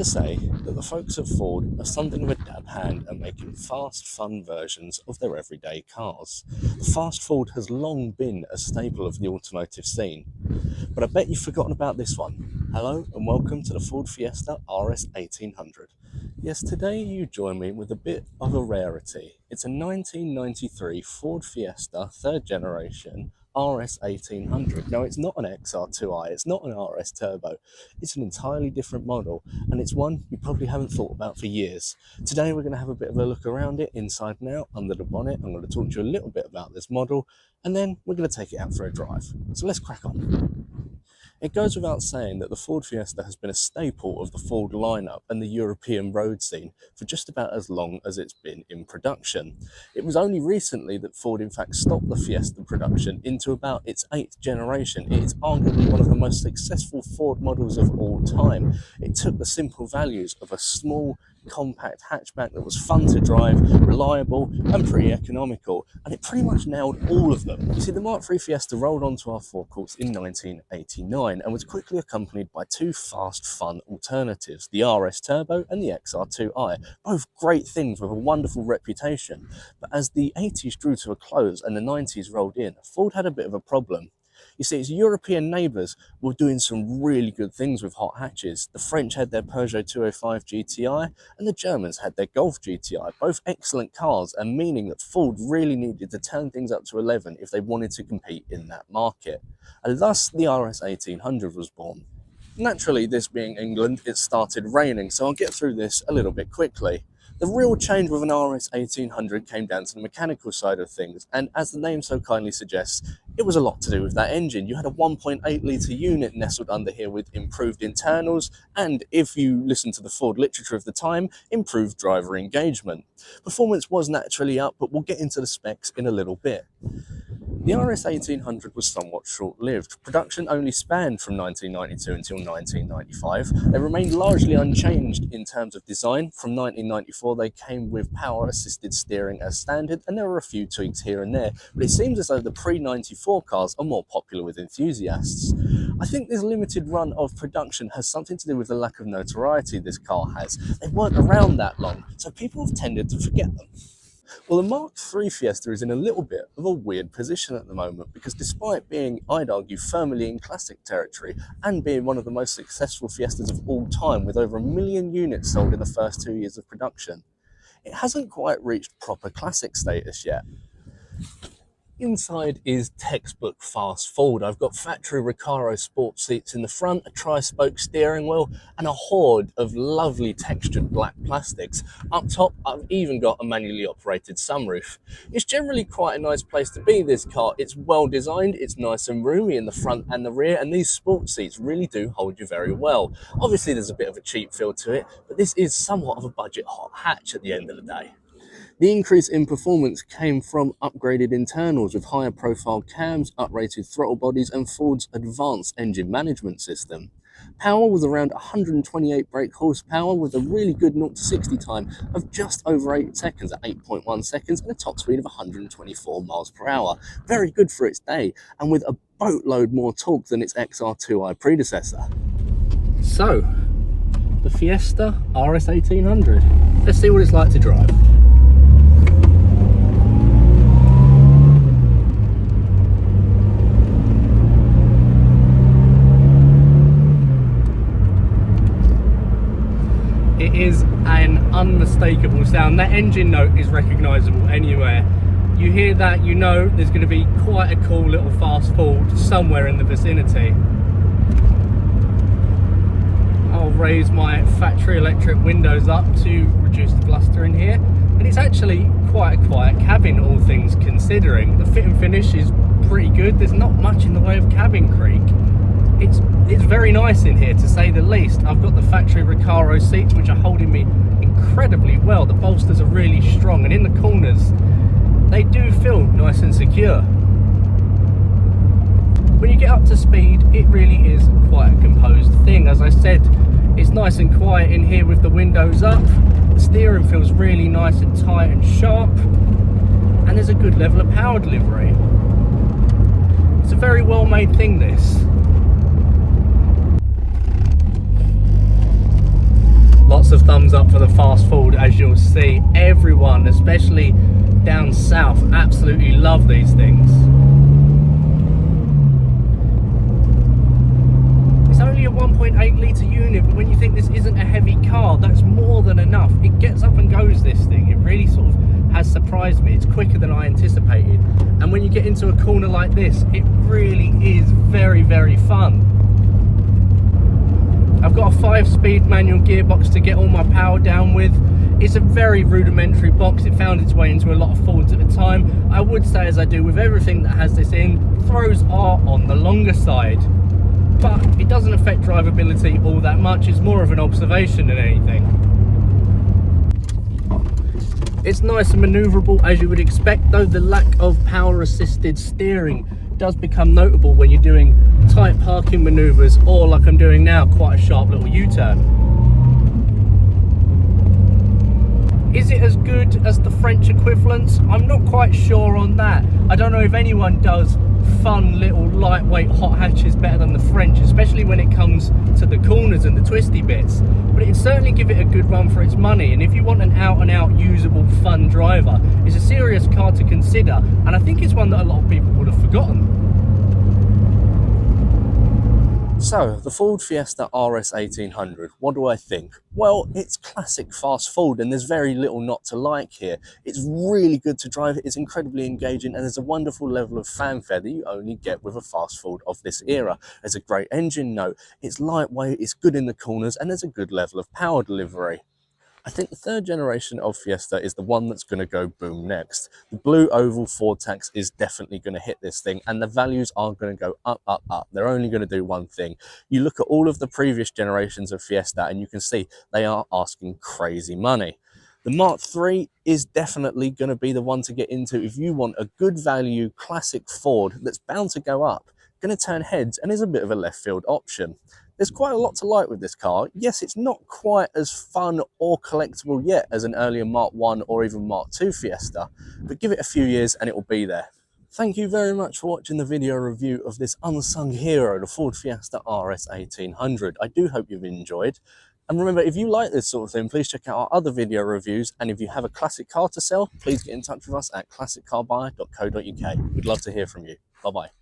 to say that the folks at Ford are something of a dab hand at making fast, fun versions of their everyday cars. The fast Ford has long been a staple of the automotive scene, but I bet you've forgotten about this one. Hello and welcome to the Ford Fiesta RS1800. Yes, today you join me with a bit of a rarity. It's a 1993 Ford Fiesta third generation RS1800. Now, it's not an XR2i, it's not an RS Turbo, it's an entirely different model, and it's one you probably haven't thought about for years. Today we're going to have a bit of a look around it, inside and out, under the bonnet. I'm going to talk to you a little bit about this model, and then we're going to take it out for a drive. So let's crack on. It goes without saying that the Ford Fiesta has been a staple of the Ford lineup and the European road scene for just about as long as it's been in production. It was only recently that Ford in fact stopped the Fiesta production into about its 8th generation. It is arguably one of the most successful Ford models of all time. It took the simple values of a small, compact hatchback that was fun to drive, reliable and pretty economical, and it pretty much nailed all of them. You see, the Mark III Fiesta rolled onto our forecourts in 1989 and was quickly accompanied by two fast, fun alternatives, the RS Turbo and the XR2i, both great things with a wonderful reputation. But as the 80s drew to a close and the 90s rolled in, Ford had a bit of a problem. You see, its European neighbours were doing some really good things with hot hatches. The French had their Peugeot 205 GTI and the Germans had their Golf GTI, both excellent cars, and meaning that Ford really needed to turn things up to 11 if they wanted to compete in that market. And thus the RS1800 was born. Naturally, this being England, it started raining, so I'll get through this a little bit quickly. The real change with an RS1800 came down to the mechanical side of things, and as the name so kindly suggests, it was a lot to do with that engine. You had a 1.8 litre unit nestled under here with improved internals, and if you listen to the Ford literature of the time, improved driver engagement. Performance was naturally up, but we'll get into the specs in a little bit. The RS1800 was somewhat short-lived. Production only spanned from 1992 until 1995. They remained largely unchanged in terms of design. From 1994, they came with power-assisted steering as standard, and there were a few tweaks here and there, but it seems as though the pre-94 cars are more popular with enthusiasts. I think this limited run of production has something to do with the lack of notoriety this car has. They weren't around that long, so people have tended to forget them. Well, the Mark III Fiesta is in a little bit of a weird position at the moment because despite being, I'd argue, firmly in classic territory and being one of the most successful Fiestas of all time with over 1 million units sold in the first 2 years of production, it hasn't quite reached proper classic status yet. Inside is textbook fast Ford. I've got factory Recaro sports seats in the front, a tri-spoke steering wheel, and a horde of lovely textured black plastics. Up top, I've even got a manually operated sunroof. It's generally quite a nice place to be, this car. It's well designed, it's nice and roomy in the front and the rear, and these sports seats really do hold you very well. Obviously, there's a bit of a cheap feel to it, but this is somewhat of a budget hot hatch at the end of the day. The increase in performance came from upgraded internals with higher profile cams, uprated throttle bodies, and Ford's advanced engine management system. Power was around 128 brake horsepower with a really good 0 to 60 time of just over 8 seconds at 8.1 seconds and a top speed of 124 miles per hour. Very good for its day, and with a boatload more torque than its XR2i predecessor. So, the Fiesta RS1800. Let's see what it's like to drive. It is an unmistakable sound. That engine note is recognisable anywhere. You hear that, you know there's going to be quite a cool little fast Ford somewhere in the vicinity. I'll raise my factory electric windows up to reduce the bluster in here, and it's actually quite a quiet cabin, all things considering. The fit and finish is pretty good. There's not much in the way of cabin creak. It's very nice in here, to say the least. I've got the factory Recaro seats, which are holding me incredibly well. The bolsters are really strong, and in the corners they do feel nice and secure. When you get up to speed, it really is quite a composed thing. As I said, it's nice and quiet in here with the windows up. The steering feels really nice and tight and sharp, and there's a good level of power delivery. It's a very well made thing, this. Lots of thumbs up for the fast Ford, as you'll see. Everyone, especially down south, absolutely love these things. It's only a 1.8 litre unit, but when you think this isn't a heavy car, that's more than enough. It gets up and goes, this thing. It really sort of has surprised me. It's quicker than I anticipated. And when you get into a corner like this, it really is very, very fun. I've got a 5-speed manual gearbox to get all my power down with. It's a very rudimentary box. It found its way into a lot of Fords at the time. I would say, as I do with everything that has this in, throws are on the longer side. But it doesn't affect drivability all that much. It's more of an observation than anything. It's nice and manoeuvrable, as you would expect, though the lack of power assisted steering does become notable when you're doing tight parking maneuvers, or like I'm doing now, quite a sharp little U-turn. Is it as good as the French equivalents? I'm not quite sure on that. I don't know if anyone does fun little lightweight hot hatches better than the French, especially when it comes to the corners and the twisty bits, but it'd certainly give it a good run for its money. And if you want an out and out usable fun driver, it's a serious car to consider, and I think it's one that a lot of people would have forgotten. So, the Ford Fiesta RS1800, what do I think? Well, it's classic fast Ford, and there's very little not to like here. It's really good to drive, it's incredibly engaging, and there's a wonderful level of fanfare that you only get with a fast Ford of this era. There's a great engine note, it's lightweight, it's good in the corners, and there's a good level of power delivery. I think the third generation of Fiesta is the one that's going to go boom next. The blue oval Ford tax is definitely going to hit this thing, and the values are going to go up, up, up. They're only going to do one thing. You look at all of the previous generations of Fiesta and you can see they are asking crazy money. The Mark III is definitely going to be the one to get into if you want a good value classic Ford that's bound to go up, going to turn heads, and is a bit of a left field option. There's quite a lot to like with this car. Yes, it's not quite as fun or collectible yet as an earlier Mark I or even Mark II Fiesta, but give it a few years and it will be there. Thank you very much for watching the video review of this unsung hero, the Ford Fiesta RS1800. I do hope you've enjoyed. And remember, if you like this sort of thing, please check out our other video reviews. And if you have a classic car to sell, please get in touch with us at classiccarbuyer.co.uk. We'd love to hear from you. Bye-bye.